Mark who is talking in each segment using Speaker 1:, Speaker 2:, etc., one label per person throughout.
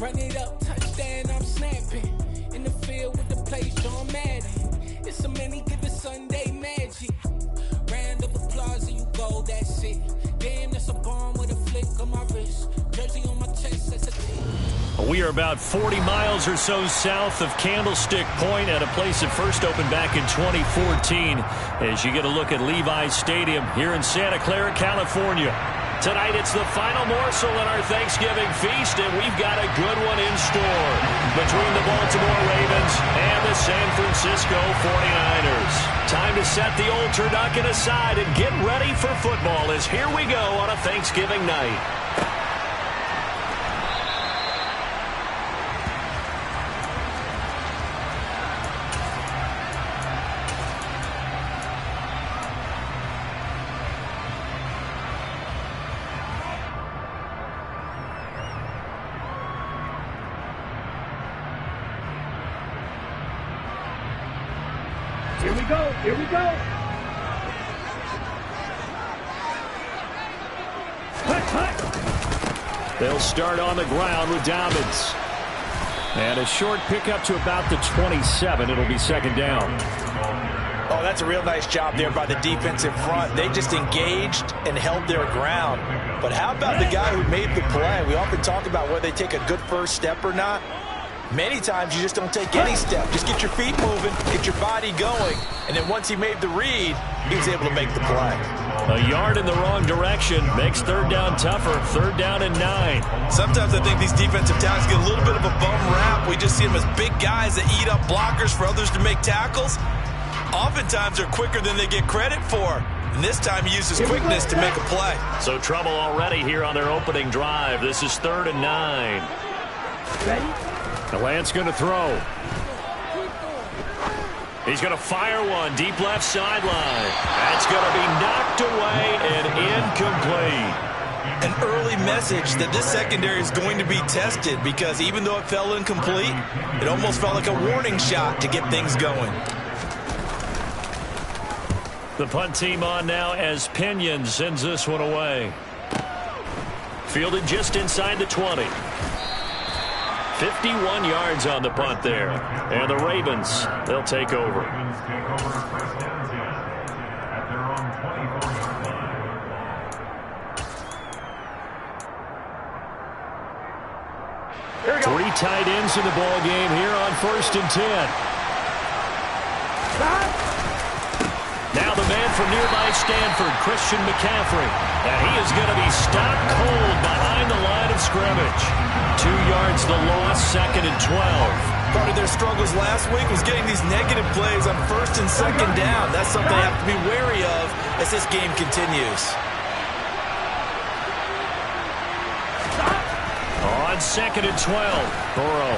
Speaker 1: Run it up, touchdown, I'm snapping. In the field with the play, Sean Madden. It's a many given Sunday magic. Round of applause and you go, that's it. Damn, that's a bomb with a flick on my wrist. Jersey on my chest, that's a thing.
Speaker 2: We are about 40 miles or so south of Candlestick Point at a place that first opened back in 2014 as you get a look at Levi's Stadium here in Santa Clara, California. Tonight it's the final morsel in our Thanksgiving feast, and we've got a good one in store between the Baltimore Ravens and the San Francisco 49ers. Time to set the old turducken aside and get ready for football as here we go on a Thanksgiving night.
Speaker 3: Here we go.
Speaker 2: They'll start on the ground with Dobbins. And a short pickup to about the 27. It'll be second down.
Speaker 4: Oh, that's a real nice job there by the defensive front. They just engaged and held their ground. But how about the guy who made the play? We often talk about whether they take a good first step or not. Many times you just don't take any step. Just get your feet moving, get your body going. And then once he made the read, he was able to make the play.
Speaker 2: A yard in the wrong direction makes third down tougher. Third down and 9.
Speaker 4: Sometimes I think these defensive tackles get a little bit of a bum rap. We just see them as big guys that eat up blockers for others to make tackles. Oftentimes they're quicker than they get credit for. And this time he uses quickness to make a play.
Speaker 2: So trouble already here on their opening drive. This is third and 9.
Speaker 3: Ready?
Speaker 2: Lance going to throw. He's going to fire one deep left sideline. That's going to be knocked away and incomplete.
Speaker 4: An early message that this secondary is going to be tested because even though it fell incomplete, it almost felt like a warning shot to get things going.
Speaker 2: The punt team on now as Pinion sends this one away. Fielded just inside the 20. 51 yards on the punt there. And the Ravens, they'll take over. Three tight ends in the ball game here on 1st and 10. Now the man from nearby Stanford, Christian McCaffrey. And he is going to be stopped cold behind the line of scrimmage. 2 yards the loss, 2nd and 12.
Speaker 4: Part of their struggles last week was getting these negative plays on 1st and 2nd down. That's something they have to be wary of as this game continues.
Speaker 2: On 2nd and 12, Burrow.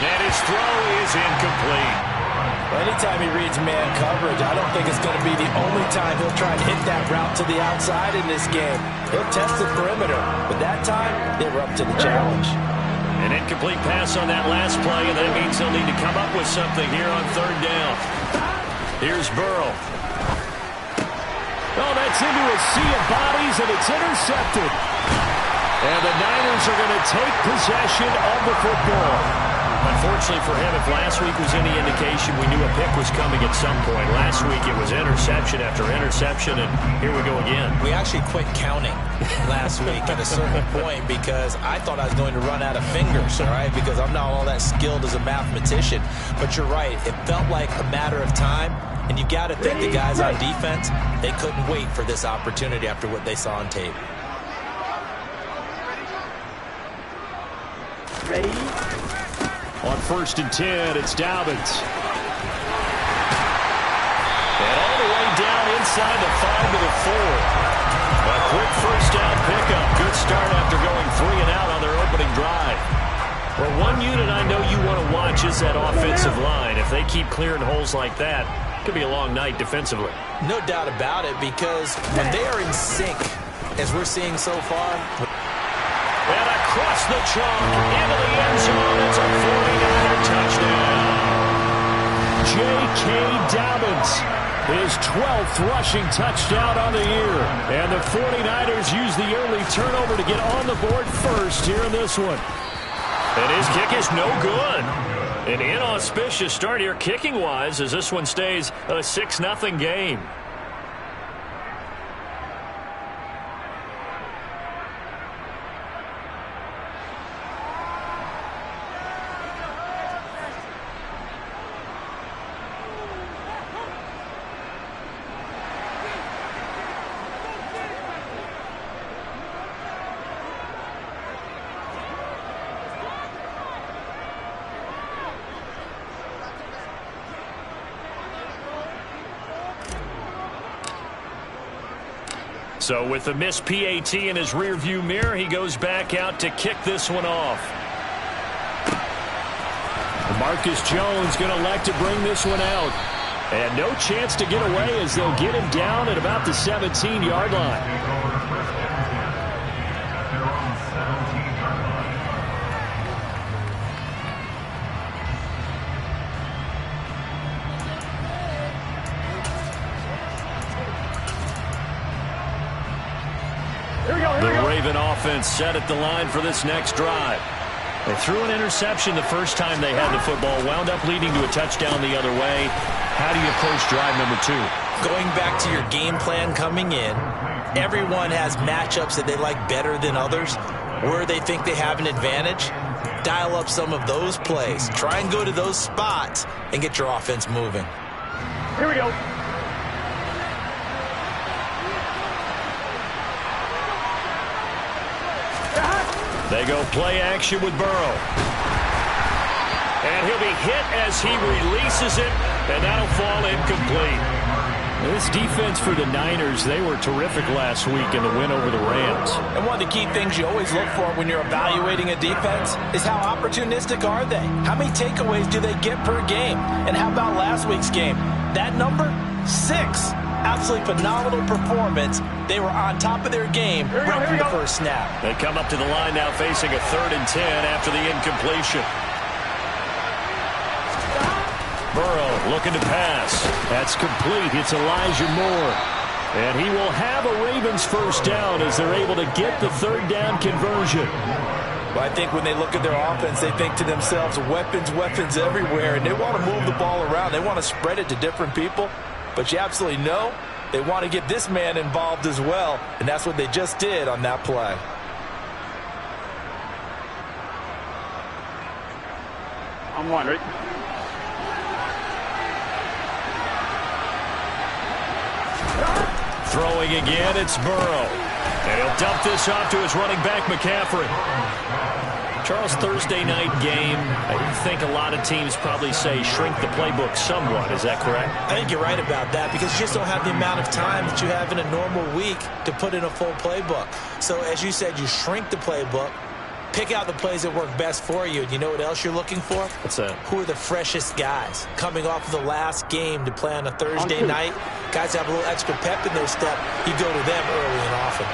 Speaker 2: And his throw is incomplete.
Speaker 4: Anytime he reads man coverage, I don't think it's going to be the only time he'll try and hit that route to the outside in this game. He'll test the perimeter, but that time, they were up to the challenge.
Speaker 2: An incomplete pass on that last play, and that means they'll need to come up with something here on 3rd down. Here's Burrow. Oh, that's into a sea of bodies, and it's intercepted. And the Niners are going to take possession of the football. Unfortunately for him, if last week was any indication, we knew a pick was coming at some point. Last week it was interception after interception, and here we go again.
Speaker 4: We actually quit counting last week at a certain point because I thought I was going to run out of fingers, all right, because I'm not all that skilled as a mathematician. But you're right. It felt like a matter of time, and you got to think the guys on defense, they couldn't wait for this opportunity after what they saw on tape.
Speaker 3: Ready?
Speaker 2: On 1st and 10, it's Dobbins. And all the way down inside the 5 to the 4. A quick first down pickup. Good start after going 3 and out on their opening drive. Well, one unit I know you want to watch is that offensive line. If they keep clearing holes like that, it could be a long night defensively.
Speaker 4: No doubt about it, because when they are in sync, as we're seeing so far.
Speaker 2: And across the chalk into the end zone. It's a 49er touchdown. J.K. Dobbins, his 12th rushing touchdown on the year. And the 49ers use the early turnover to get on the board first here in this one. And his kick is no good. An inauspicious start here kicking-wise as this one stays a 6-0 game. So with the missed PAT in his rearview mirror, he goes back out to kick this one off. Marcus Jones going to elect to bring this one out. And no chance to get away as they'll get him down at about the 17-yard line. The Raven offense set at the line for this next drive. They threw an interception the first time they had the football, wound up leading to a touchdown the other way. How do you approach drive number 2?
Speaker 4: Going back to your game plan coming in, everyone has matchups that they like better than others, where they think they have an advantage. Dial up some of those plays. Try and go to those spots and get your offense moving.
Speaker 3: Here we go.
Speaker 2: They go play action with Burrow. And he'll be hit as he releases it, and that'll fall incomplete. This defense for the Niners, they were terrific last week in the win over the Rams.
Speaker 4: And one of the key things you always look for when you're evaluating a defense is how opportunistic are they? How many takeaways do they get per game? And how about last week's game? That number, 6. Absolutely phenomenal performance. They were on top of their game right from the first snap.
Speaker 2: They come up to the line now facing a 3rd and 10 after the incompletion. Burrow looking to pass. That's complete. It's Elijah Moore. And he will have a Ravens first down as they're able to get the 3rd down conversion.
Speaker 4: Well, I think when they look at their offense, they think to themselves, weapons, weapons everywhere, and they want to move the ball around. They want to spread it to different people. But you absolutely know they want to get this man involved as well, and that's what they just did on that play.
Speaker 3: I'm wondering.
Speaker 2: Throwing again, it's Burrow. And he'll dump this off to his running back, McCaffrey. Charles, Thursday night game, I think a lot of teams probably say shrink the playbook somewhat. Is that correct?
Speaker 4: I think you're right about that because you just don't have the amount of time that you have in a normal week to put in a full playbook. So as you said, you shrink the playbook, pick out the plays that work best for you. And you know what else you're looking for?
Speaker 2: What's that? Who
Speaker 4: are the freshest guys coming off of the last game to play on a Thursday night? Guys have a little extra pep in their step. You go to them early and often.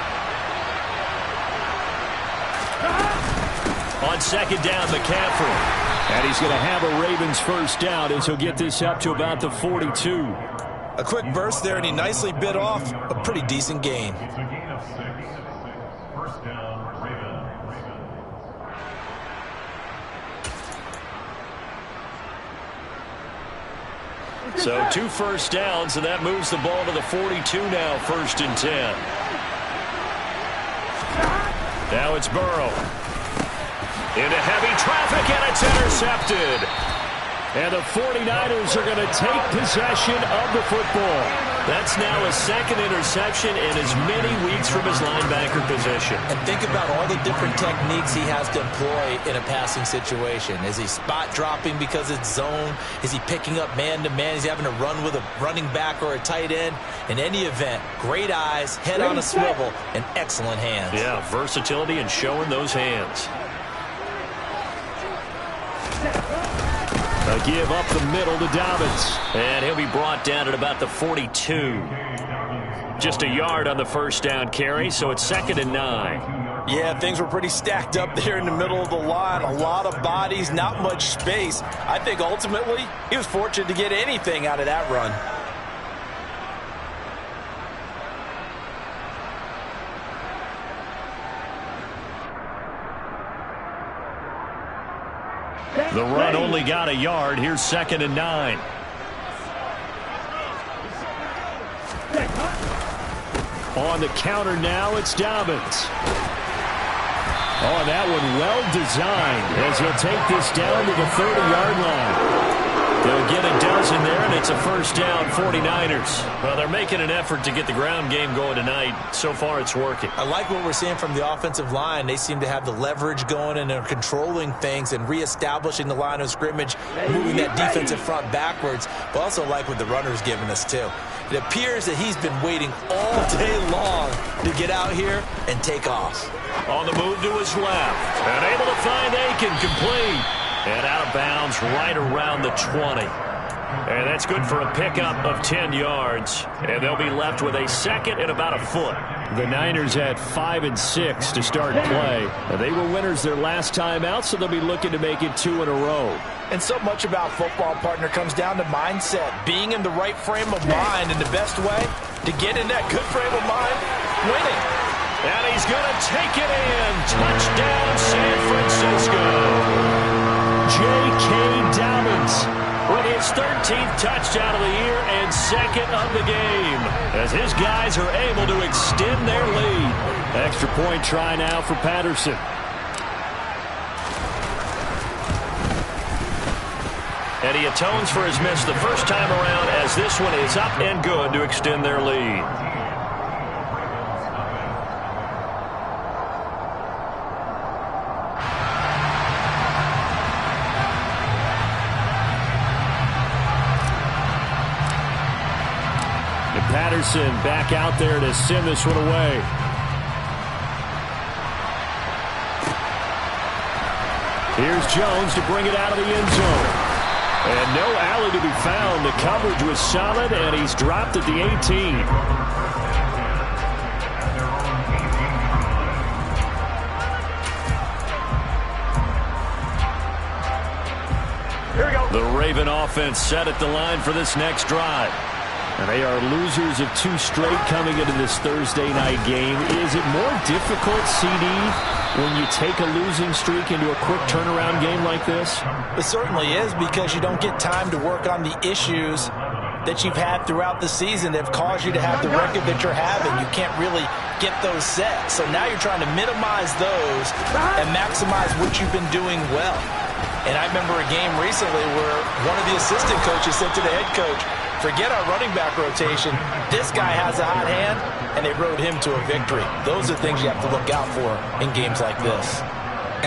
Speaker 2: On 2nd down, McCaffrey. And he's going to have a Ravens first down as he'll get this up to about the 42.
Speaker 4: A quick burst there, and he nicely bit off a pretty decent gain.
Speaker 2: So 2 first downs, and that moves the ball to the 42 now, 1st and 10. Now it's Burrow. Into heavy traffic, and it's intercepted. And the 49ers are going to take possession of the football. That's now a 2nd interception in as many weeks from his linebacker position.
Speaker 4: And think about all the different techniques he has to employ in a passing situation. Is he spot dropping because it's zone? Is he picking up man-to-man? Is he having to run with a running back or a tight end? In any event, great eyes, head on a swivel, and excellent hands.
Speaker 2: Yeah, versatility and showing those hands. A give up the middle to Dobbins. And he'll be brought down at about the 42. Just a yard on the first down carry, so it's 2nd and 9.
Speaker 4: Yeah, things were pretty stacked up there in the middle of the line. A lot of bodies, not much space. I think ultimately he was fortunate to get anything out of that run.
Speaker 2: The run only got a yard. Here's 2nd and 9. On the counter now, it's Dobbins. Oh, that one well designed as he'll take this down to the 30-yard line. They'll get a dozen there, and it's a first down, 49ers. Well, they're making an effort to get the ground game going tonight. So far, it's working.
Speaker 4: I like what we're seeing from the offensive line. They seem to have the leverage going, and they're controlling things and reestablishing the line of scrimmage, moving that defensive front backwards. But also like what the runner's giving us, too. It appears that he's been waiting all day long to get out here and take off.
Speaker 2: On the move to his left, and able to find Aiken, complete. And out of bounds right around the 20. And that's good for a pickup of 10 yards. And they'll be left with a second and about a foot. The Niners had 5 and 6 to start play. And they were winners their last time out, so they'll be looking to make it 2 in a row.
Speaker 4: And so much about football, partner, comes down to mindset. Being in the right frame of mind, and the best way to get in that good frame of mind, winning.
Speaker 2: And he's going to take it in. Touchdown, San Francisco. J.K. Dobbins with his 13th touchdown of the year and 2nd of the game, as his guys are able to extend their lead. Extra point try now for Patterson. And he atones for his miss the first time around, as this one is up and good to extend their lead. Patterson back out there to send this one away. Here's Jones to bring it out of the end zone. And no alley to be found. The coverage was solid, and he's dropped at the 18.
Speaker 3: Here we go.
Speaker 2: The Raven offense set at the line for this next drive. And they are losers of 2 straight coming into this Thursday night game. Is it more difficult, CD, when you take a losing streak into a quick turnaround game like this?
Speaker 4: It certainly is, because you don't get time to work on the issues that you've had throughout the season that have caused you to have the record that you're having. You can't really get those set. So now you're trying to minimize those and maximize what you've been doing well. And I remember a game recently where one of the assistant coaches said to the head coach, forget our running back rotation. This guy has a hot hand, and they rode him to a victory. Those are things you have to look out for in games like this.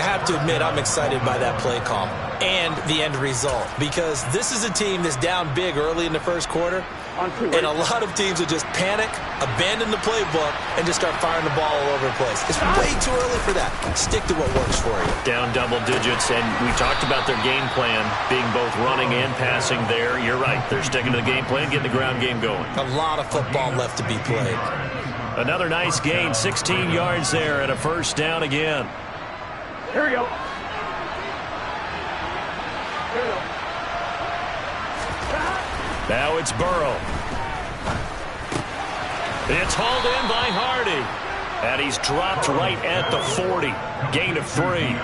Speaker 4: I have to admit, I'm excited by that play call and the end result, because this is a team that's down big early in the first quarter, and a lot of teams will just panic, abandon the playbook, and just start firing the ball all over the place. It's way too early for that. Stick to what works for you.
Speaker 2: Down double digits, and we talked about their game plan being both running and passing there. You're right. They're sticking to the game plan, getting the ground game going.
Speaker 4: A lot of football left to be played.
Speaker 2: Another nice gain, 16 yards there, and a first down again.
Speaker 3: Here we go.
Speaker 2: Now it's Burrow. It's hauled in by Hardy. And he's dropped right at the 40. Gain of 3.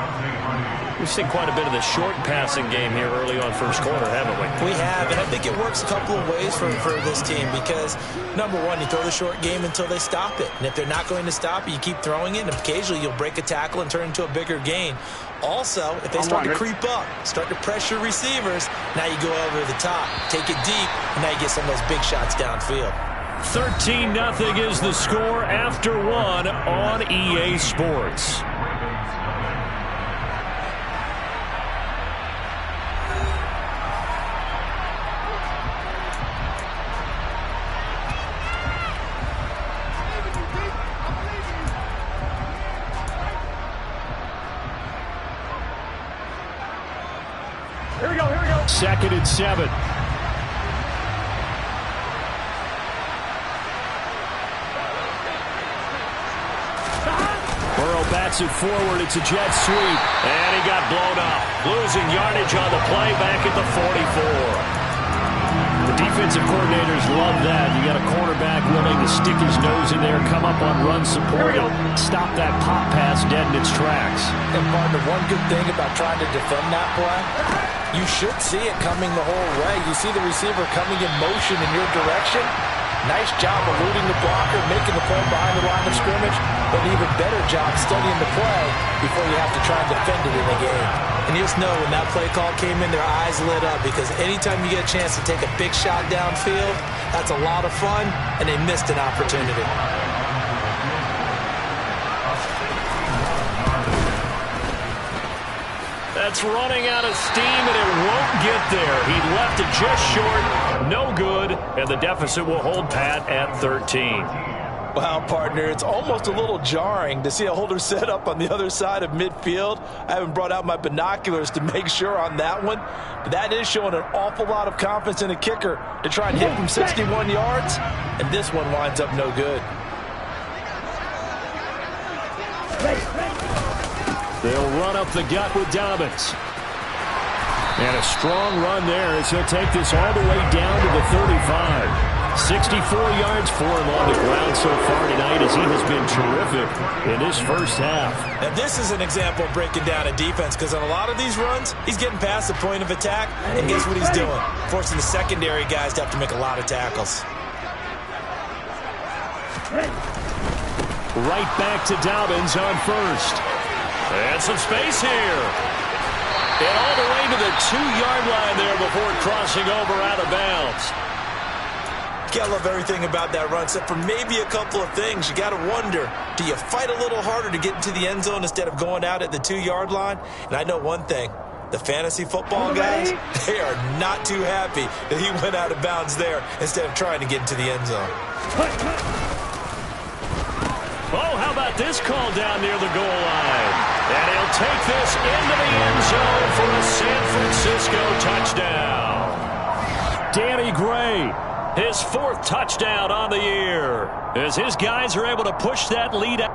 Speaker 2: We've seen quite a bit of the short passing game here early on first quarter, haven't we?
Speaker 4: We have, and I think it works a couple of ways for this team, because, number one, you throw the short game until they stop it. And if they're not going to stop it, you keep throwing it, and occasionally you'll break a tackle and turn it into a bigger gain. Also, if they start to creep up, start to pressure receivers, now you go over the top, take it deep, and now you get some of those big shots downfield.
Speaker 2: 13-0 is the score after 1 on EA Sports.
Speaker 3: Here we go, here we go.
Speaker 2: 2nd and 7. Burrow bats it forward. It's a jet sweep. And he got blown up. Losing yardage on the play back at the 44. The defensive coordinators love that. You got a quarterback willing to stick his nose in there, come up on run support, stop that pop pass dead in its tracks.
Speaker 4: And partner, one good thing about trying to defend that play, you should see it coming the whole way. You see the receiver coming in motion in your direction. Nice job eluding the blocker, making the play behind the line of scrimmage, but an even better job studying the play before you have to try and defend it in the game. And you just know when that play call came in, their eyes lit up, because anytime you get a chance to take a big shot downfield, that's a lot of fun, and they missed an opportunity.
Speaker 2: That's running out of steam, and it won't get there. He left it just short, no good, and the deficit will hold pat at 13.
Speaker 4: Wow, partner, it's almost a little jarring to see a holder set up on the other side of midfield. I haven't brought out my binoculars to make sure on that one, but that is showing an awful lot of confidence in a kicker to try and hit from 61 yards, and this one winds up no good.
Speaker 2: They'll run up the gut with Dobbins. And a strong run there as he'll take this all the way down to the 35. 64 yards for him on the ground so far tonight as he has been terrific in his first half.
Speaker 4: And this is an example of breaking down a defense, because on a lot of these runs, he's getting past the point of attack, and guess what he's doing? Forcing the secondary guys to have to make a lot of tackles.
Speaker 2: Right back to Dobbins on first. And some space here. And all the way to the 2-yard line there before crossing over out of bounds.
Speaker 4: You gotta love everything about that run, except for maybe a couple of things. You gotta wonder, do you fight a little harder to get into the end zone instead of going out at the 2-yard line? And I know one thing. The fantasy football guys, they are not too happy that he went out of bounds there instead of trying to get into the end zone.
Speaker 2: Oh, how about this call down near the goal line? And he'll take this into the end zone for a San Francisco touchdown. Danny Gray, his 4th touchdown on the year, as his guys are able to push that lead out.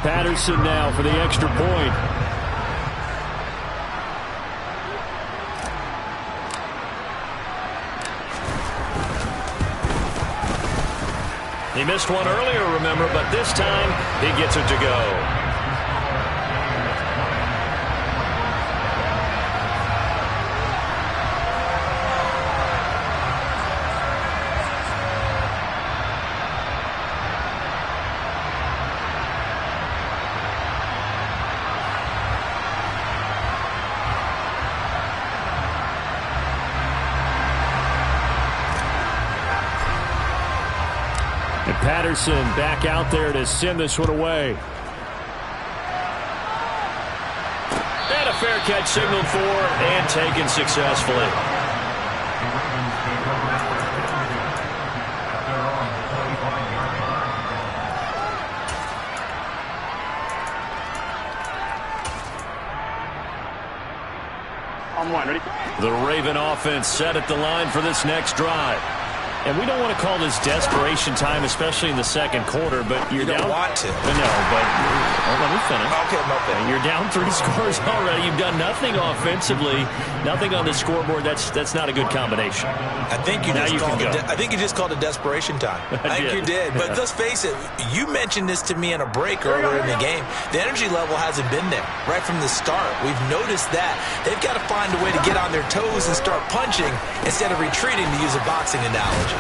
Speaker 2: Patterson now for the extra point. He missed one earlier, remember, but this time he gets it to go. Patterson back out there to send this one away. And a fair catch signaled for and taken successfully.
Speaker 3: On one, ready?
Speaker 2: The Raven offense set at the line for this next drive. And we don't want to call this desperation time, especially in the second quarter, but you're down.
Speaker 4: You don't want to.
Speaker 2: No, but let me finish.
Speaker 4: Okay, I'm okay.
Speaker 2: You're down 3 scores already. You've done nothing offensively, nothing on the scoreboard. That's not a good combination.
Speaker 4: I think you just called it desperation time. I think you did. But let's face it, you mentioned this to me in a break earlier in the game. The energy level hasn't been there right from the start. We've noticed that. They've got to find a way to get on their toes and start punching instead of retreating, to use a boxing analogy.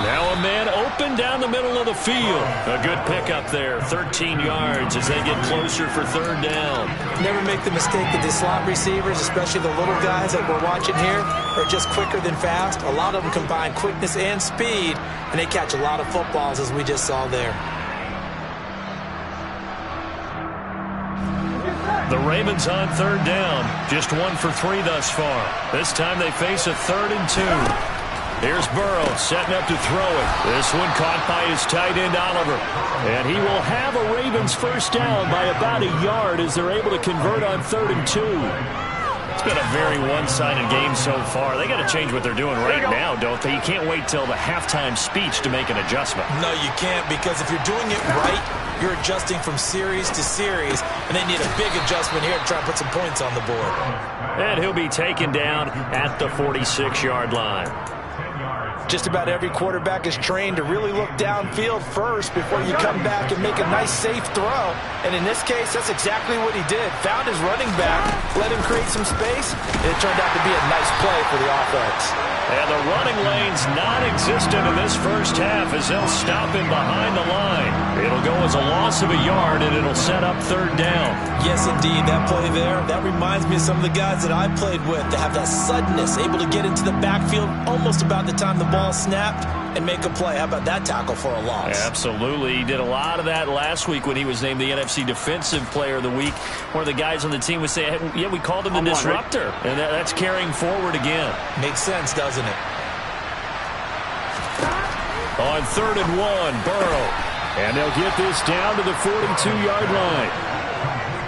Speaker 2: Now a man open down the middle of the field. A good pickup there, 13 yards as they get closer for third down.
Speaker 4: Never make the mistake that the slot receivers, especially the little guys that we're watching here, are just quicker than fast. A lot of them combine quickness and speed, and they catch a lot of footballs, as we just saw there.
Speaker 2: The Ravens on third down. Just 1 for 3 thus far. This time they face a 3rd and 2. Here's Burrow setting up to throw it. This one caught by his tight end, Oliver. And he will have a Ravens first down by about a yard as they're able to convert on 3rd and 2. It's been a very one-sided game so far. They got to change what they're doing right now, don't they? You can't wait till the halftime speech to make an adjustment.
Speaker 4: No, you can't, because if you're doing it right, you're adjusting from series to series, and they need a big adjustment here to try and put some points on the board.
Speaker 2: And he'll be taken down at the 46-yard line.
Speaker 4: Just about every quarterback is trained to really look downfield first before you come back and make a nice, safe throw. And in this case, that's exactly what he did. Found his running back, let him create some space, and it turned out to be a nice play for the offense.
Speaker 2: And the running lane's non-existent in this first half as they'll stop him behind the line. It'll go as a loss of a yard, and it'll set up third down.
Speaker 4: Yes, indeed. That play there, that reminds me of some of the guys that I played with to have that suddenness, able to get into the backfield almost about the time the ball snapped and make a play. How about that tackle for a loss?
Speaker 2: Absolutely. He did a lot of that last week when he was named the NFC Defensive Player of the Week, where the guys on the team would say, hey, yeah, we called him the disruptor. And that's carrying forward again.
Speaker 4: Makes sense, doesn't it?
Speaker 2: On 3rd and 1, Burrow. And they'll get this down to the 42-yard line.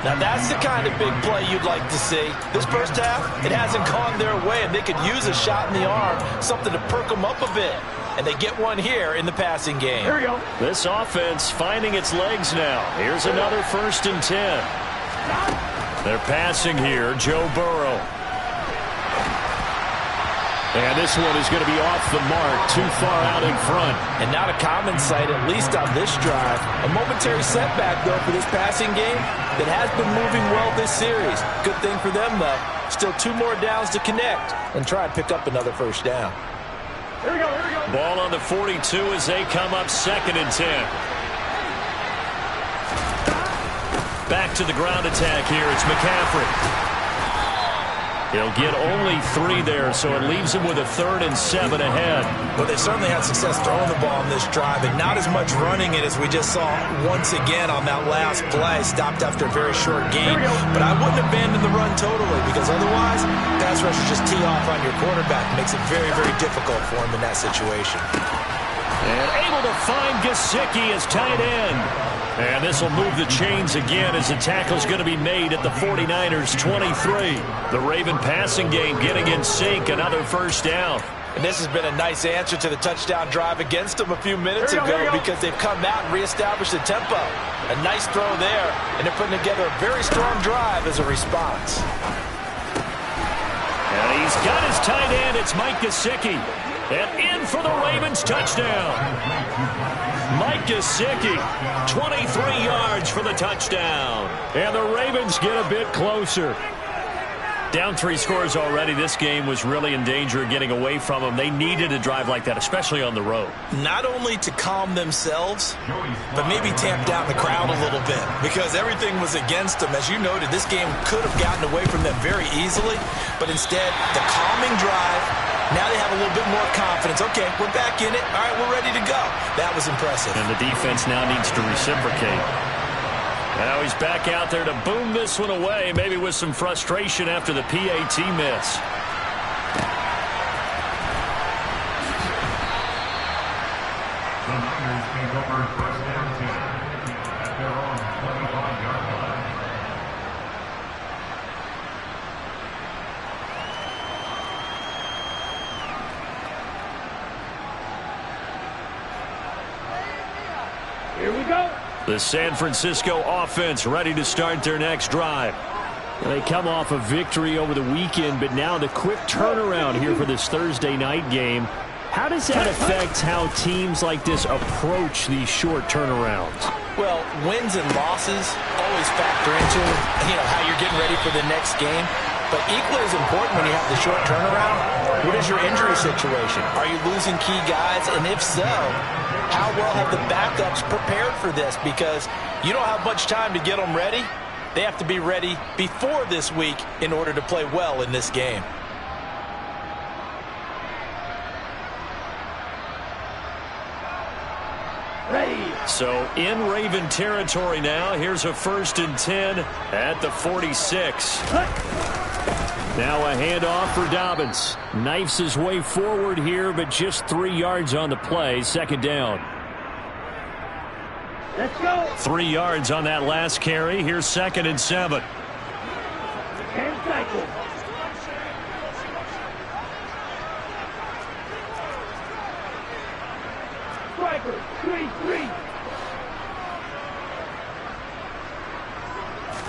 Speaker 4: Now that's the kind of big play you'd like to see. This first half, it hasn't gone their way, and they could use a shot in the arm, something to perk them up a bit. And they get one here in the passing game.
Speaker 3: Here we go.
Speaker 2: This offense finding its legs now. Here's another 1st and 10. They're passing here, Joe Burrow. And this one is going to be off the mark, too far out in front.
Speaker 4: And not a common sight, at least on this drive. A momentary setback, though, for this passing game that has been moving well this series. Good thing for them, though. Still 2 more downs to connect and try and pick up another first down.
Speaker 3: Here we go, here we go.
Speaker 2: Ball on the 42 as they come up 2nd and 10. Back to the ground attack here. It's McCaffrey. He'll get only 3 there, so it leaves him with a 3rd and 7 ahead.
Speaker 4: Well, they certainly had success throwing the ball in this drive, and not as much running it as we just saw once again on that last play. Stopped after a very short gain. But I wouldn't abandon the run totally, because otherwise, pass rushers just tee off on your quarterback. Makes it very, very difficult for him in that situation.
Speaker 2: And able to find Gesicki as tight end. And this will move the chains again as the tackle's going to be made at the 49ers 23. The Raven passing game getting in sync. Another first down.
Speaker 4: And this has been a nice answer to the touchdown drive against them a few minutes ago because they've come out and reestablished the tempo. A nice throw there, and they're putting together a very strong drive as a response.
Speaker 2: And he's got his tight end. It's Mike Gesicki. And in for the Ravens touchdown. Mike Gesicki, 23 yards for the touchdown. And the Ravens get a bit closer. Down 3 scores already. This game was really in danger of getting away from them. They needed a drive like that, especially on the road.
Speaker 4: Not only to calm themselves, but maybe tamp down the crowd a little bit because everything was against them. As you noted, this game could have gotten away from them very easily, but instead, the calming drive, now they have a little bit more confidence. Okay, we're back in it. All right, we're ready to go. That was impressive.
Speaker 2: And the defense now needs to reciprocate. Now he's back out there to boom this one away, maybe with some frustration after the PAT miss.
Speaker 5: The Niners take over first and 10 at their own 25-yard line.
Speaker 3: Here we go.
Speaker 2: The San Francisco offense ready to start their next drive. They come off a victory over the weekend, but now the quick turnaround here for this Thursday night game. How does that affect how teams like this approach these short turnarounds?
Speaker 4: Well, wins and losses always factor into, how you're getting ready for the next game. But equally as important when you have the short turnaround, what is your injury situation? Are you losing key guys? And if so, how well have the backups prepared for this? Because you don't have much time to get them ready. They have to be ready before this week in order to play well in this game.
Speaker 3: Ready.
Speaker 2: So in Raven territory now. Here's a 1st and 10 at the 46. Now a handoff for Dobbins. Knifes his way forward here, but just 3 yards on the play. 2nd down.
Speaker 3: Let's go.
Speaker 2: 3 yards on that last carry. Here's 2nd and 7.
Speaker 3: 10 cycles. Striker, 3-3.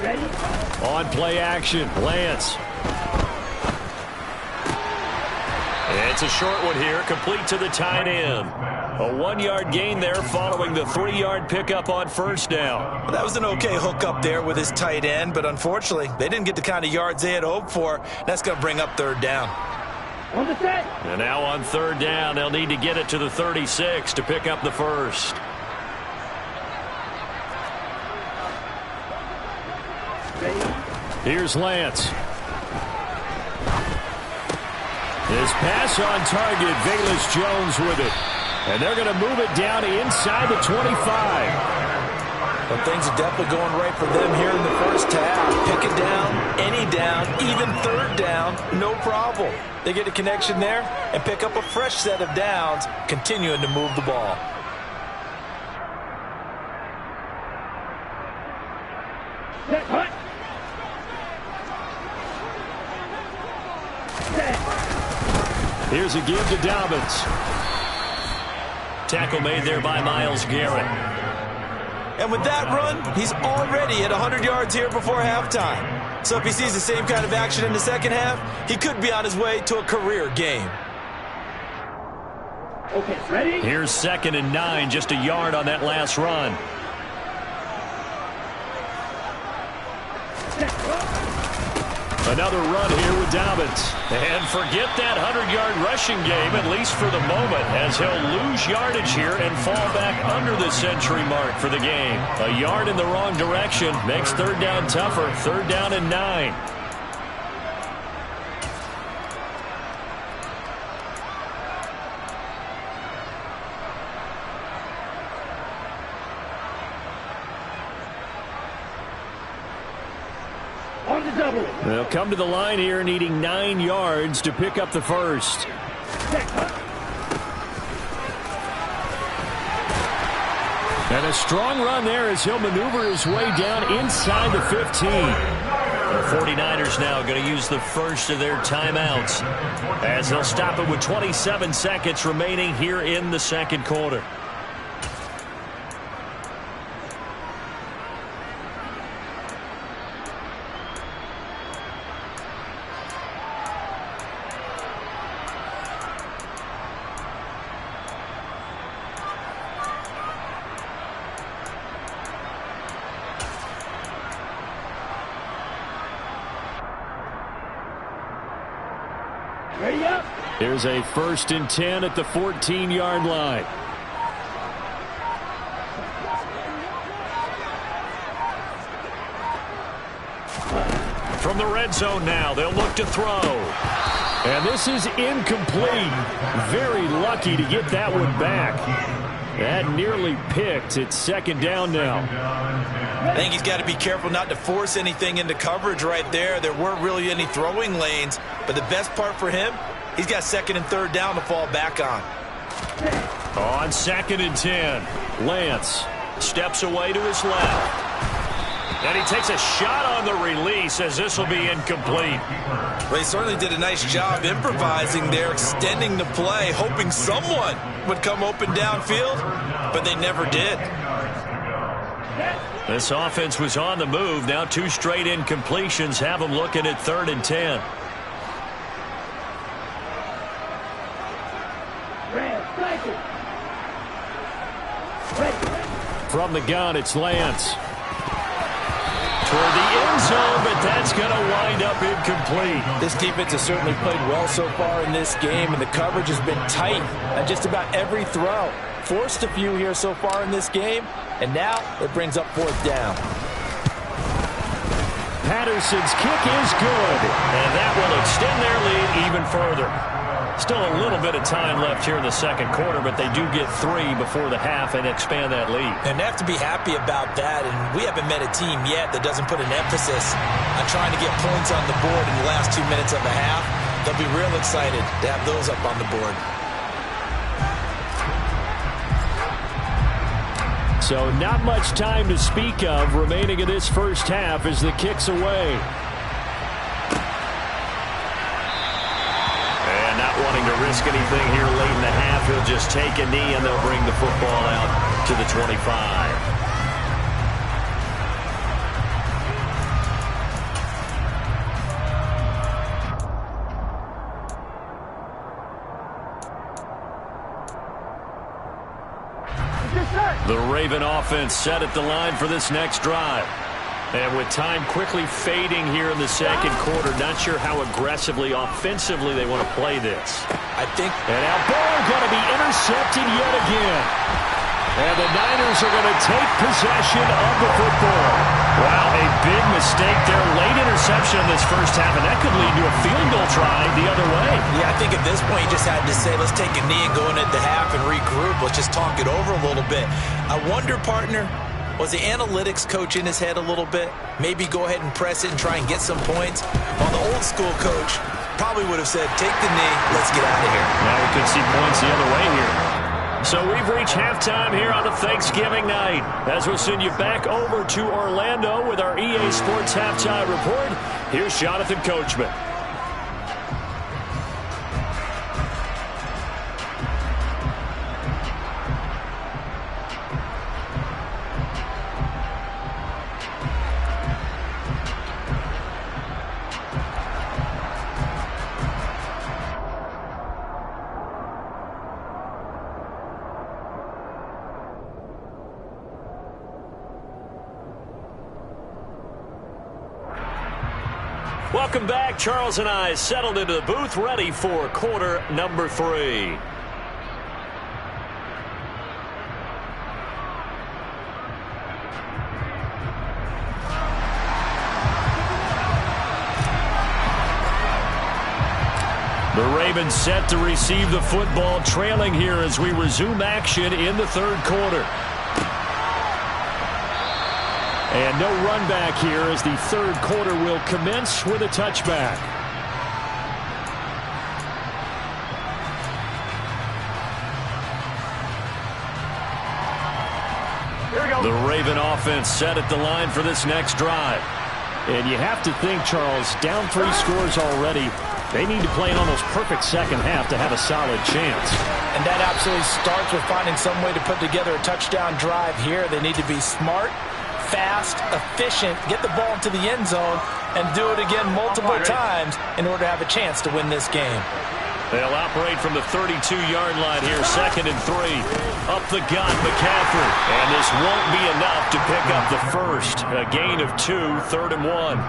Speaker 3: Ready?
Speaker 2: On play action, Lance. It's a short one here, complete to the tight end. A 1-yard gain there following the 3-yard pickup on 1st down.
Speaker 4: Well, that was an okay hook up there with his tight end, but unfortunately, they didn't get the kind of yards they had hoped for. That's going to bring up 3rd down.
Speaker 3: On the set.
Speaker 2: And now on 3rd down, they'll need to get it to the 36 to pick up the 1st. Here's Lance. His pass on target, Velus Jones with it. And they're going to move it down inside the 25.
Speaker 4: But things are definitely going right for them here in the first half. Pick it down, any down, even 3rd down, no problem. They get a connection there and pick up a fresh set of downs, continuing to move the ball.
Speaker 3: Set.
Speaker 2: Here's a give to Dobbins. Tackle made there by Myles Garrett.
Speaker 4: And with that run, he's already at 100 yards here before halftime. So if he sees the same kind of action in the second half, he could be on his way to a career game.
Speaker 3: Okay, ready?
Speaker 2: Here's 2nd and 9, just a yard on that last run. Another run here with Dobbins. And forget that 100-yard rushing game, at least for the moment, as he'll lose yardage here and fall back under the century mark for the game. A yard in the wrong direction makes 3rd down tougher. 3rd down and 9.
Speaker 3: On the double.
Speaker 2: They'll come to the line here needing 9 yards to pick up the 1st. And a strong run there as he'll maneuver his way down inside the 15. The 49ers now going to use the first of their timeouts as they'll stop it with 27 seconds remaining here in the 2nd quarter.
Speaker 3: Ready up.
Speaker 2: Here's a 1st and 10 at the 14-yard line. From the red zone now, they'll look to throw. And this is incomplete. Very lucky to get that one back. That nearly picked. It's 2nd down now.
Speaker 4: I think he's got to be careful not to force anything into coverage right there. There weren't really any throwing lanes. But the best part for him, he's got 2nd and 3rd down to fall back on.
Speaker 2: On 2nd and 10, Lance steps away to his left. And he takes a shot on the release as this will be incomplete.
Speaker 4: Well, they certainly did a nice job improvising there, extending the play, hoping someone would come open downfield, but they never did.
Speaker 2: This offense was on the move. Now 2 straight incompletions have them looking at 3rd and 10. From the gun, it's Lance. Toward the end zone, but that's going to wind up incomplete.
Speaker 4: This defense has certainly played well so far in this game, and the coverage has been tight on just about every throw. Forced a few here so far in this game, and now it brings up 4th down.
Speaker 2: Patterson's kick is good, and that will extend their lead even further. Still a little bit of time left here in the second quarter, but they do get 3 before the half and expand that lead.
Speaker 4: And they have to be happy about that, and we haven't met a team yet that doesn't put an emphasis on trying to get points on the board in the last 2 minutes of the half. They'll be real excited to have those up on the board.
Speaker 2: So not much time to speak of remaining in this first half as the kick's away. Wanting to risk anything here late in the half, he'll just take a knee and they'll bring the football out to the 25. The Raven offense set at the line for this next drive. And with time quickly fading here in the second quarter, not sure how aggressively, offensively they want to play this.
Speaker 4: I think.
Speaker 2: And now ball going to be intercepted yet again. And the Niners are going to take possession of the football. Wow, a big mistake there. Late interception in this first half, and that could lead to a field goal try the other way.
Speaker 4: Yeah, I think at this point you just had to say, let's take a knee and go into the half and regroup. Let's just talk it over a little bit. I wonder, partner, was the analytics coach in his head a little bit? Maybe go ahead and press it and try and get some points? While the old school coach probably would have said, take the knee, let's get out of here.
Speaker 2: Now we could see points the other way here. So we've reached halftime here on the Thanksgiving night. As we'll send you back over to Orlando with our EA Sports Halftime Report, here's Jonathan Coachman. Welcome back. Charles and I settled into the booth, ready for quarter number 3. The Ravens set to receive the football, trailing here as we resume action in the third quarter. And no run back here as the third quarter will commence with a touchback. The Raven offense set at the line for this next drive. And you have to think, Charles, down 3 scores already. They need to play an almost perfect second half to have a solid chance.
Speaker 4: And that absolutely starts with finding some way to put together a touchdown drive here. They need to be smart, fast, efficient, get the ball into the end zone, and do it again multiple times in order to have a chance to win this game.
Speaker 2: They'll operate from the 32-yard line here, 2nd and 3. Up the gut, McCaffrey. And this won't be enough to pick up the first. A gain of 2, 3rd and 1.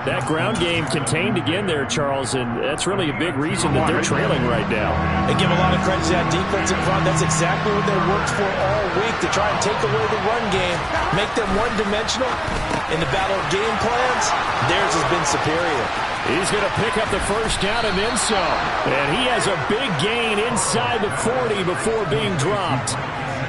Speaker 2: That ground game contained again there, Charles, and that's really a big reason that they're trailing right now.
Speaker 4: They give a lot of credit to that defensive front. That's exactly what they worked for all week, to try and take away the run game, make them one-dimensional. In the battle of game plans, theirs has been superior.
Speaker 2: He's going to pick up the first down and then some. And he has a big gain inside the 40 before being dropped.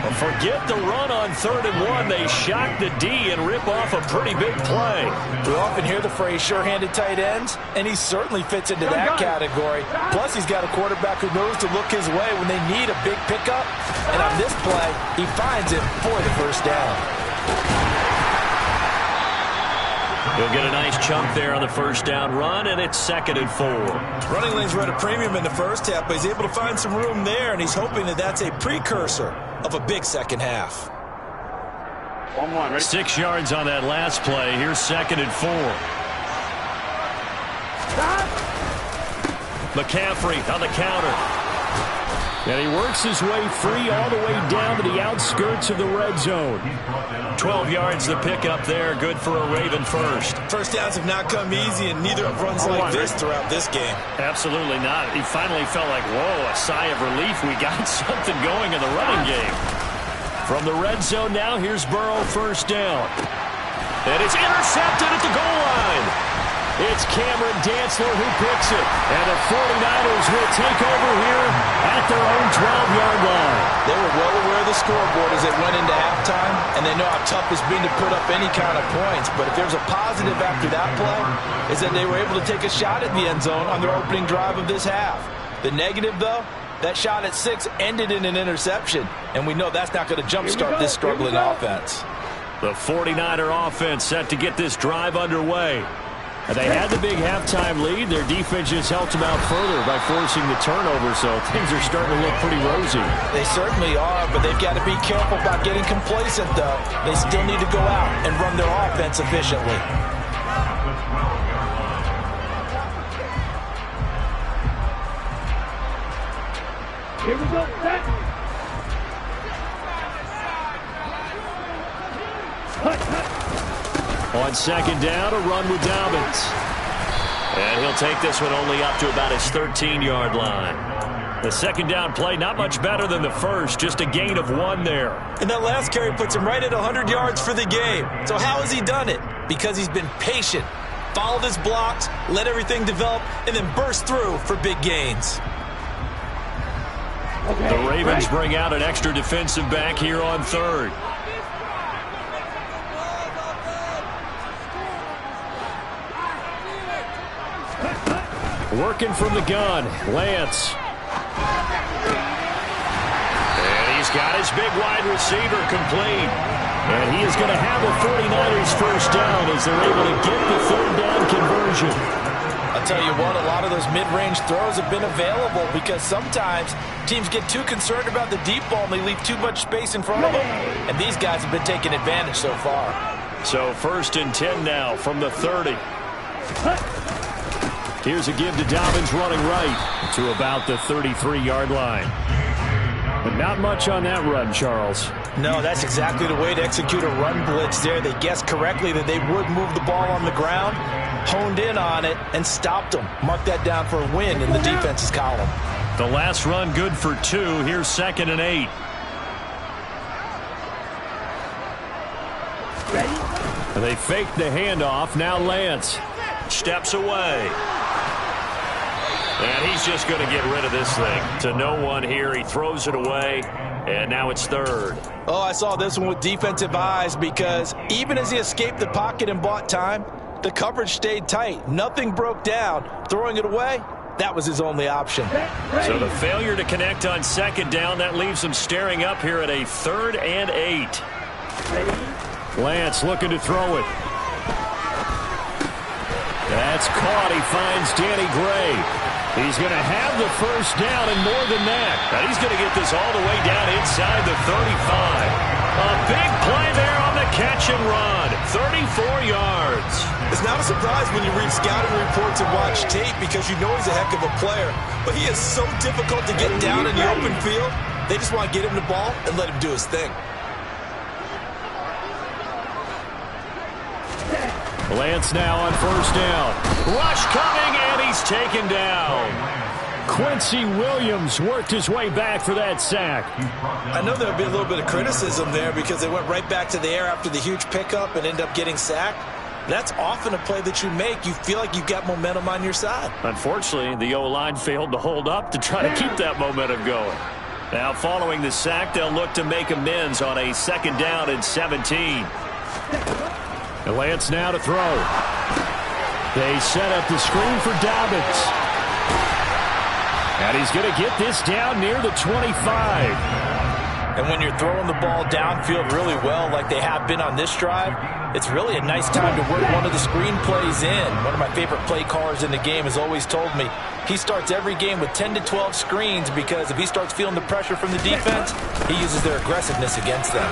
Speaker 2: Well, forget the run on 3rd and 1. They shock the D and rip off a pretty big play.
Speaker 4: We often hear the phrase sure-handed tight ends, and he certainly fits into that category. Plus, he's got a quarterback who knows to look his way when they need a big pickup. And on this play, he finds it for the first down.
Speaker 2: He'll get a nice chunk there on the first down run, and it's 2nd and 4.
Speaker 4: Running lanes were at a premium in the first half, but he's able to find some room there, and he's hoping that that's a precursor of a big second half.
Speaker 2: 6 yards on that last play. Here's 2nd and 4. McCaffrey on the counter. And he works his way free all the way down to the outskirts of the red zone. 12 yards the pickup there. Good for a Raven first.
Speaker 4: First downs have not come easy, and neither have runs like this throughout this game.
Speaker 2: Absolutely not. He finally felt like, whoa, a sigh of relief. We got something going in the running game. From the red zone now, here's Burrow, first down. And it's intercepted at the goal line. It's Cameron Dantzler who picks it. And the 49ers will take over here at their own 12-yard line.
Speaker 4: They were well aware of the scoreboard as they went into halftime, and they know how tough it's been to put up any kind of points. But if there's a positive after that play, is that they were able to take a shot at the end zone on their opening drive of this half. The negative, though, that shot at 6 ended in an interception, and we know that's not going to jumpstart this struggling offense.
Speaker 2: The 49er offense set to get this drive underway. And they had the big halftime lead. Their defense just helped them out further by forcing the turnover, so things are starting to look pretty rosy.
Speaker 4: They certainly are, but they've got to be careful about getting complacent, though. They still need to go out and run their offense efficiently.
Speaker 3: Here we go, set.
Speaker 2: On second down, a run with Dobbins. And he'll take this one only up to about his 13-yard line. The second down play, not much better than the first, just a gain of 1 there.
Speaker 4: And that last carry puts him right at 100 yards for the game. So how has he done it? Because he's been patient, followed his blocks, let everything develop, and then burst through for big gains.
Speaker 2: The Ravens bring out an extra defensive back here on third. Working from the gun, Lance. And he's got his big wide receiver complete. And he is going to have the 49ers first down as they're able to get the third down conversion.
Speaker 4: I'll tell you what, a lot of those mid-range throws have been available because sometimes teams get too concerned about the deep ball and they leave too much space in front of them. And these guys have been taking advantage so far.
Speaker 2: So 1st and 10 now from the 30. Here's a give to Dobbins running right to about the 33-yard line. But not much on that run, Charles.
Speaker 4: No, that's exactly the way to execute a run blitz there. They guessed correctly that they would move the ball on the ground, honed in on it, and stopped them. Mark that down for a win in the defense's column.
Speaker 2: The last run good for 2. Here's 2nd and 8. And they fake the handoff. Now Lance steps away. And he's just going to get rid of this thing. To no one here. He throws it away. And now it's 3rd.
Speaker 4: Oh, I saw this one with defensive eyes because even as he escaped the pocket and bought time, the coverage stayed tight. Nothing broke down. Throwing it away, that was his only option.
Speaker 2: So the failure to connect on 2nd down, that leaves him staring up here at a 3rd and 8. Lance looking to throw it. That's caught. He finds Danny Gray. He's going to have the first down and more than that. And he's going to get this all the way down inside the 35. A big play there on the catch and run. 34 yards.
Speaker 4: It's not a surprise when you read scouting reports and watch tape because you know he's a heck of a player. But he is so difficult to get down in the open field. They just want to get him the ball and let him do his thing.
Speaker 2: Lance now on first down. Rush coming, and he's taken down. Quincy Williams worked his way back for that sack.
Speaker 4: I know there'll be a little bit of criticism there because they went right back to the air after the huge pickup and end up getting sacked. That's often a play that you make. You feel like you've got momentum on your side.
Speaker 2: Unfortunately, the O-line failed to hold up to try to keep that momentum going. Now, following the sack, they'll look to make amends on a 2nd down and 17. And Lance now to throw. They set up the screen for Dobbins. And he's going to get this down near the 25.
Speaker 4: And when you're throwing the ball downfield really well like they have been on this drive, it's really a nice time to work one of the screen plays in. One of my favorite play callers in the game has always told me he starts every game with 10 to 12 screens because if he starts feeling the pressure from the defense, he uses their aggressiveness against them.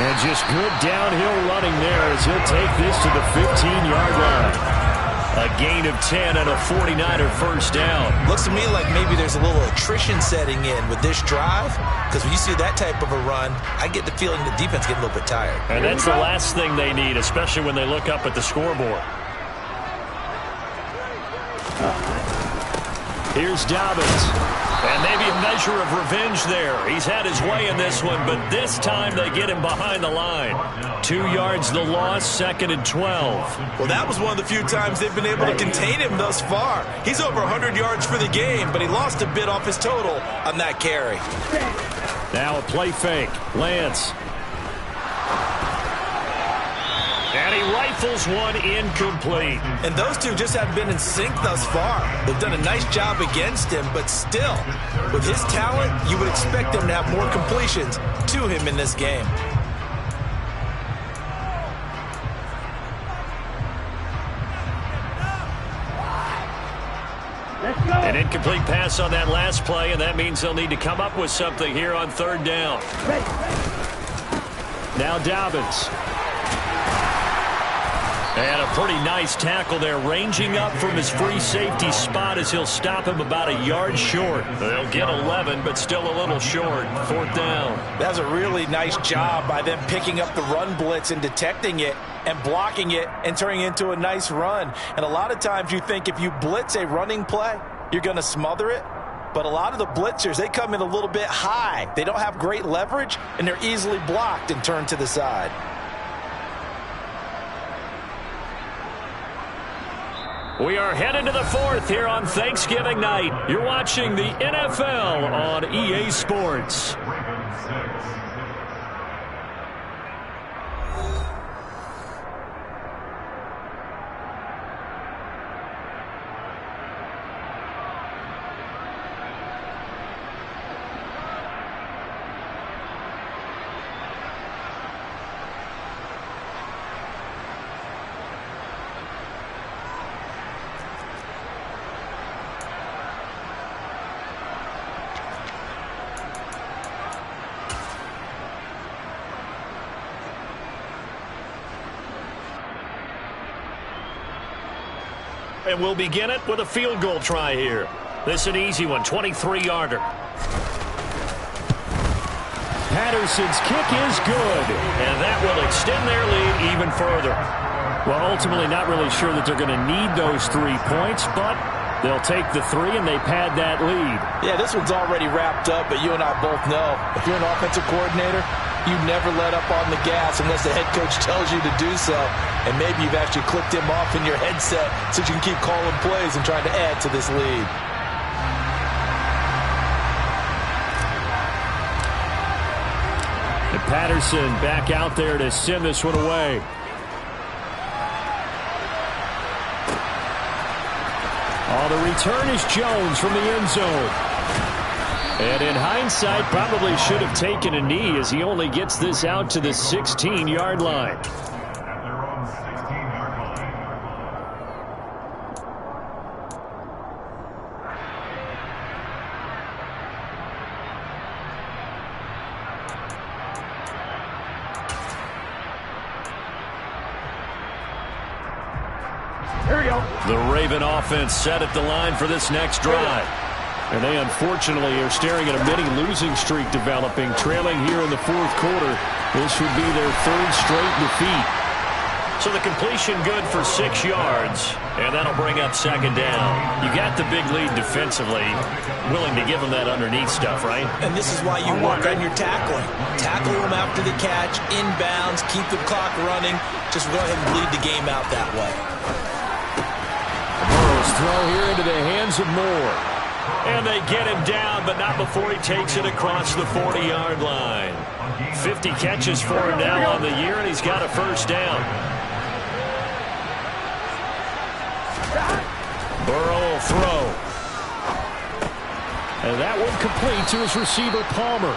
Speaker 2: And just good downhill running there as he'll take this to the 15-yard line. A gain of 10 and a 49er first down.
Speaker 4: Looks to me like maybe there's a little attrition setting in with this drive, because when you see that type of a run, I get the feeling the defense get a little bit tired.
Speaker 2: And that's the last thing they need, especially when they look up at the scoreboard. Here's Dobbins. And maybe a measure of revenge there. He's had his way in this one, but this time they get him behind the line. 2 yards the loss, 2nd and 12.
Speaker 4: Well, that was one of the few times they've been able to contain him thus far. He's over 100 yards for the game, but he lost a bit off his total on that carry.
Speaker 2: Now a play fake. Lance. And he rifles one incomplete.
Speaker 4: And those two just haven't been in sync thus far. They've done a nice job against him, but still, with his talent, you would expect them to have more completions to him in this game.
Speaker 2: An incomplete pass on that last play, and that means they'll need to come up with something here on 3rd down. Now Dobbins. And a pretty nice tackle there, ranging up from his free safety spot as he'll stop him about a yard short. They'll get 11, but still a little short. 4th down.
Speaker 4: That was a really nice job by them picking up the run blitz and detecting it and blocking it and turning it into a nice run. And a lot of times you think if you blitz a running play, you're going to smother it. But a lot of the blitzers, they come in a little bit high. They don't have great leverage, and they're easily blocked and turned to the side.
Speaker 2: We are headed to the 4th here on Thanksgiving night. You're watching the NFL on EA Sports. And we'll begin it with a field goal try here. This is an easy one, 23-yarder. Patterson's kick is good, and that will extend their lead even further. Well, ultimately not really sure that they're going to need those 3 points, but they'll take the 3 and they pad that lead.
Speaker 4: Yeah, this one's already wrapped up, but you and I both know if you're an offensive coordinator, you never let up on the gas unless the head coach tells you to do so. And maybe you've actually clicked him off in your headset so you can keep calling plays and trying to add to this lead.
Speaker 2: And Patterson back out there to send this one away. Oh, the return is Jones from the end zone. And in hindsight, probably should have taken a knee as he only gets this out to the 16-yard line.
Speaker 3: Here we go.
Speaker 2: The Raven offense set at the line for this next drive. And they unfortunately are staring at a mini losing streak developing, trailing here in the 4th quarter. This would be their 3rd straight defeat. So the completion good for 6 yards, and that'll bring up 2nd down. You got the big lead defensively, willing to give them that underneath stuff, right?
Speaker 4: And this is why you work on your tackling. Tackle them after the catch, inbounds, keep the clock running. Just go ahead and bleed the game out that way.
Speaker 2: Burrow's throw here into the hands of Moore. And they get him down, but not before he takes it across the 40-yard line. 50 catches for him now on the year, and he's got a first down. Burrow will throw. And that one complete to his receiver, Palmer.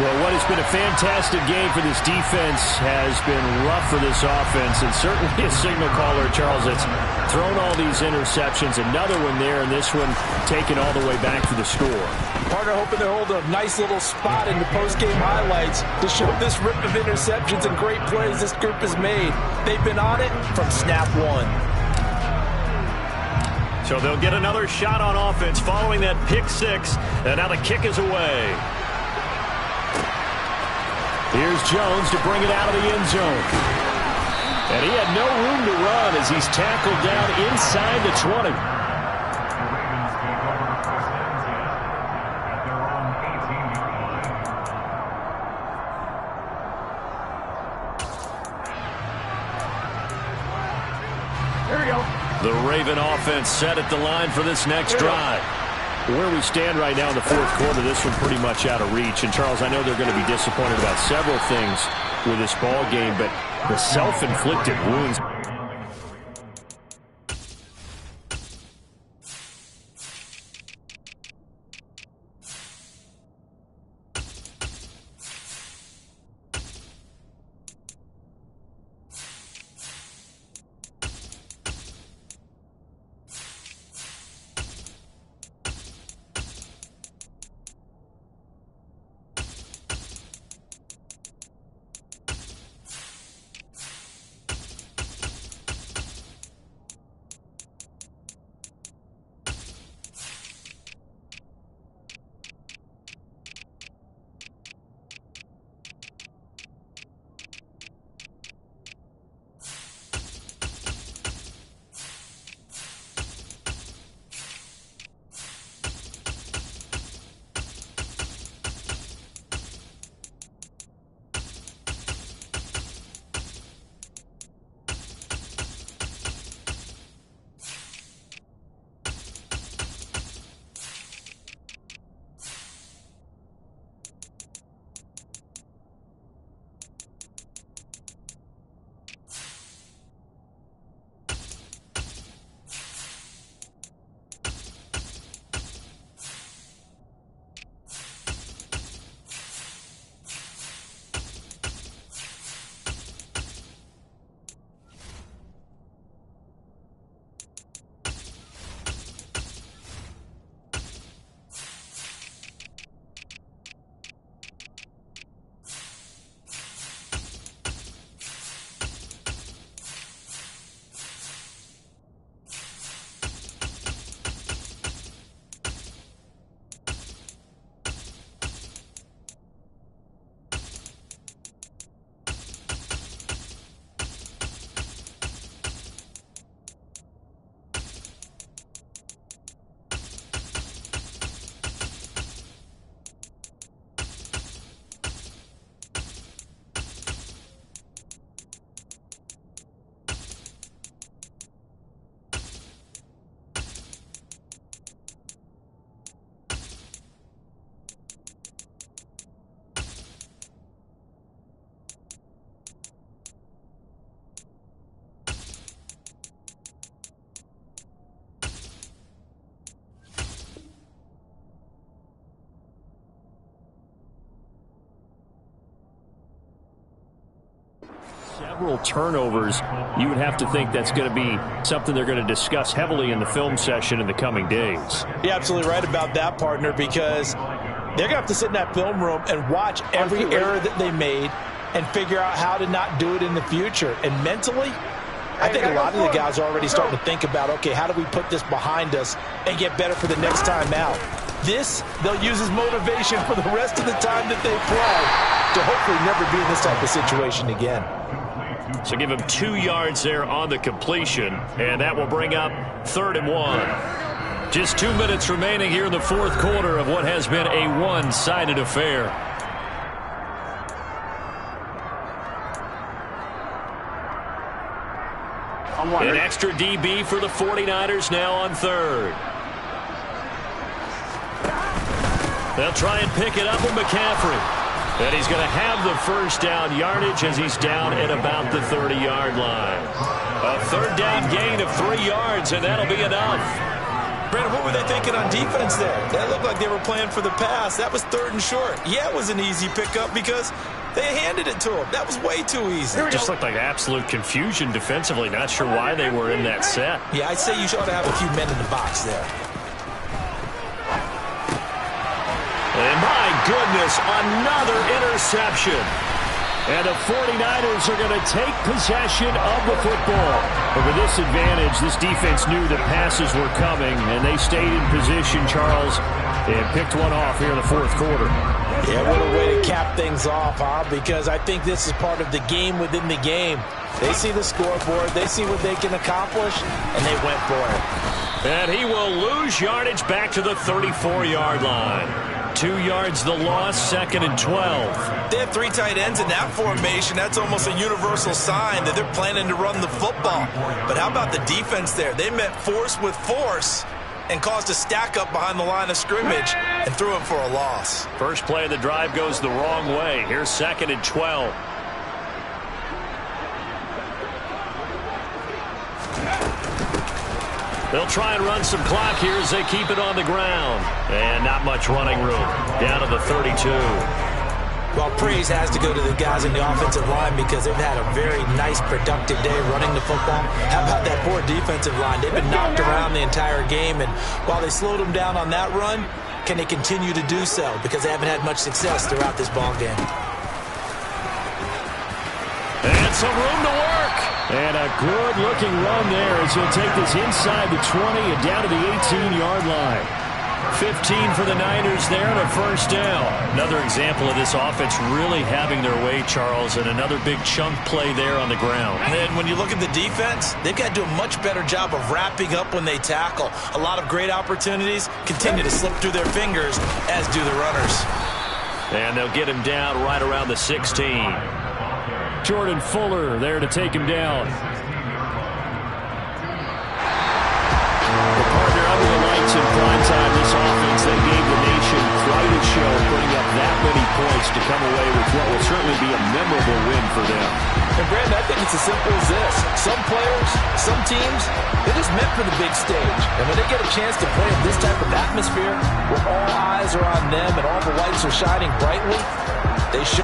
Speaker 2: Well, what has been a fantastic game for this defense has been rough for this offense, and certainly a signal caller, Charles, that's thrown all these interceptions. Another one there, and this one taken all the way back to the score.
Speaker 4: Partner hoping to hold a nice little spot in the post-game highlights to show this rip of interceptions and great plays this group has made. They've been on it from snap one.
Speaker 2: So they'll get another shot on offense following that pick six, and now the kick is away. Here's Jones to bring it out of the end zone. And he had no room to run as he's tackled down inside the 20.
Speaker 5: The Ravens take over first and 10 at their own 18-yard line.
Speaker 3: Here we go.
Speaker 2: The Raven offense set at the line for this next drive. Where we stand right now in the fourth quarter, this one pretty much out of reach. And, Charles, I know they're going to be disappointed about several things with this ball game, but the self-inflicted wounds. Several turnovers. You would have to think that's going to be something they're going to discuss heavily in the film session in the coming days.
Speaker 4: You're absolutely right about that, partner, because they're going to have to sit in that film room and watch every error that they made and figure out how to not do it in the future. And mentally, I think a lot of the guys are already starting to think about, okay, how do we put this behind us and get better for the next time out? This, they'll use as motivation for the rest of the time that they play to hopefully never be in this type of situation again.
Speaker 2: So give him 2 yards there on the completion, and that will bring up 3rd and 1. Just 2 minutes remaining here in the fourth quarter of what has been a one-sided affair. An extra DB for the 49ers now on 3rd. They'll try and pick it up with McCaffrey. And he's going to have the first down yardage as he's down at about the 30-yard line. A 3rd down gain of 3 yards, and that'll be enough.
Speaker 4: Brandon, what were they thinking on defense there? That looked like they were playing for the pass. That was 3rd and short. Yeah, it was an easy pickup because they handed it to him. That was way too easy.
Speaker 2: It just looked like absolute confusion defensively. Not sure why they were in that set.
Speaker 4: Yeah, I'd say you ought to have a few men in the box there.
Speaker 2: And my goodness, another interception. And the 49ers are going to take possession of the football. But with this advantage, this defense knew that passes were coming, and they stayed in position, Charles, and picked one off here in the 4th quarter.
Speaker 4: Yeah, what a way to cap things off, huh? Because I think this is part of the game within the game. They see the scoreboard, they see what they can accomplish, and they went for it.
Speaker 2: And he will lose yardage back to the 34-yard line. 2 yards the loss, 2nd and 12.
Speaker 4: They have 3 tight ends in that formation. That's almost a universal sign that they're planning to run the football. But how about the defense there? They met force with force and caused a stack up behind the line of scrimmage and threw it for a loss.
Speaker 2: First play of the drive goes the wrong way. Here's 2nd and 12. They'll try and run some clock here as they keep it on the ground. And not much running room. Down to the 32.
Speaker 4: Well, praise has to go to the guys in the offensive line because they've had a very nice, productive day running the football. How about that poor defensive line? They've been knocked around the entire game, and while they slowed them down on that run, can they continue to do so? Because they haven't had much success throughout this ball game.
Speaker 2: And some room to work. And a good-looking run there as he'll take this inside the 20 and down to the 18-yard line. 15 for the Niners there and a first down. Another example of this offense really having their way, Charles, and another big chunk play there on the ground.
Speaker 4: And when you look at the defense, they've got to do a much better job of wrapping up when they tackle. A lot of great opportunities continue to slip through their fingers, as do the runners.
Speaker 2: And they'll get him down right around the 16. Jordan Fuller there to take him down. The partner under the lights in prime time, this offense that gave the nation quite a show, putting up that many points to come away with what will certainly be a memorable win for them.
Speaker 4: And Brandon, I think it's as simple as this. Some players, some teams, they're just meant for the big stage. And when they get a chance to play in this type of atmosphere, where all eyes are on them and all the lights are shining brightly, they show